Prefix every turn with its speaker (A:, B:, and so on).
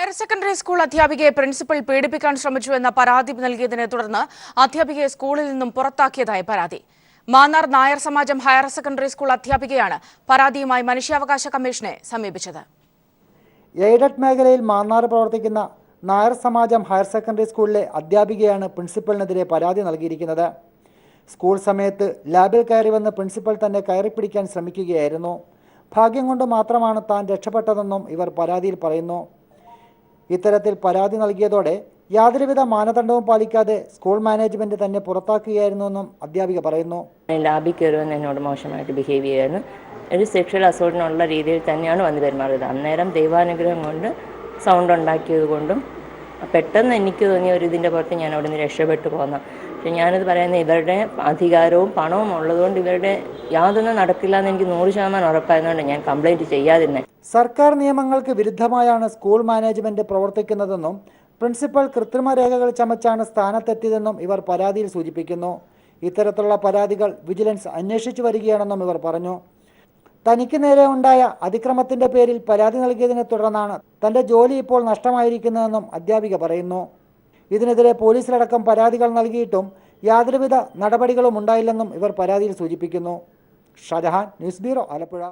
A: Higher secondary school അധ്യാപികയെ principal പീഡിപ്പിക്കാൻ ശ്രമിച്ചുവെന്ന പരാതി നൽകിയതിനെ തുടർന്ന് അധ്യാപികയെ സ്കൂളിൽ നിന്നും പുറത്താക്കിയതായി പരാതി. മാന്നാർ നായർ സമാജം ഹയർ സെക്കൻഡറി സ്കൂൾ അധ്യാപികയാണ് പരാതിയുമായി മനുഷ്യാവകാശ കമ്മീഷനെ സമീപിച്ചത്.
B: എയ്ഡഡ് മേഖലയിൽ മാന്നാർ പ്രവർത്തിക്കുന്ന നായർ സമാജം ഹയർ സെക്കൻഡറി സ്കൂളിലെ അധ്യാപികയാണ് പ്രിൻസിപ്പലിനെതിരെ പരാതി നൽകിയിരിക്കുന്നത്. സ്കൂൾ സമയത്ത് ലാബിൽ കയറി വന്ന് പ്രിൻസിപ്പൽ തന്നെ കയറിപ്പിടിക്കാൻ ശ്രമിക്കുകയായിരുന്നു. ഭാഗ്യം കൊണ്ട് മാത്രമാണ് താൻ രക്ഷപ്പെട്ടതെന്നും ഇവർ പരാതിയിൽ പറയുന്നു. ഇത്തരത്തിൽ പരാതി നൽകിയതോടെ യാതൊരുവിധ മാനദണ്ഡവും പാലിക്കാതെ സ്കൂൾ മാനേജ്മെന്റ് തന്നെ പുറത്താക്കുകയായിരുന്നുവെന്നും അധ്യാപിക പറയുന്നു.
C: ലാബിൽ കയറുമെന്ന് എന്നോട് മോശമായിട്ട് ബിഹേവ് ചെയ്യായിരുന്നു. ഒരു സെക്ഷൽ അസോൾട്ടിനുള്ള രീതിയിൽ തന്നെയാണ് വന്ന് പെരുമാറിയത്. അന്നേരം ദൈവാനുഗ്രഹം കൊണ്ട് സൗണ്ട് ഉണ്ടാക്കിയത് കൊണ്ടും പെട്ടെന്ന് എനിക്ക് തോന്നിയ ഒരു ഇതിൻ്റെ പുറത്ത് ഞാൻ അവിടെ നിന്ന് രക്ഷപ്പെട്ടു പോന്ന. പക്ഷെ ഞാനത് പറയുന്നത് ഇവരുടെ അധികാരവും പണവും ഉള്ളതുകൊണ്ട് ഇവരുടെ യാതൊന്നും നടക്കില്ല എന്ന് എനിക്ക് 100% ഉറപ്പായതുകൊണ്ട് ഞാൻ കംപ്ലൈൻറ്റ് ചെയ്യാതിരുന്നത്.
B: സർക്കാർ നിയമങ്ങൾക്ക് വിരുദ്ധമായാണ് സ്കൂൾ മാനേജ്മെന്റ് പ്രവർത്തിക്കുന്നതെന്നും പ്രിൻസിപ്പൽ കൃത്രിമ രേഖകൾ ചമച്ചാണ് സ്ഥാനത്തെത്തിയതെന്നും ഇവർ പരാതിയിൽ സൂചിപ്പിക്കുന്നു. ഇത്തരത്തിലുള്ള പരാതികൾ വിജിലൻസ് അന്വേഷിച്ചു വരികയാണെന്നും ഇവർ പറഞ്ഞു. തനിക്ക് നേരെ ഉണ്ടായ അതിക്രമത്തിന്റെ പേരിൽ പരാതി നൽകിയതിനെ തുടർന്നാണ് തന്റെ ജോലി ഇപ്പോൾ നഷ്ടമായിരിക്കുന്നതെന്നും അധ്യാപിക പറയുന്നു. ഇതിനെതിരെ പോലീസിലടക്കം പരാതികൾ നൽകിയിട്ടും യാതൊരുവിധ നടപടികളും ഉണ്ടായില്ലെന്നും ഇവർ പരാതിയിൽ സൂചിപ്പിക്കുന്നു. Shajahan, news bureau, Alappuzha.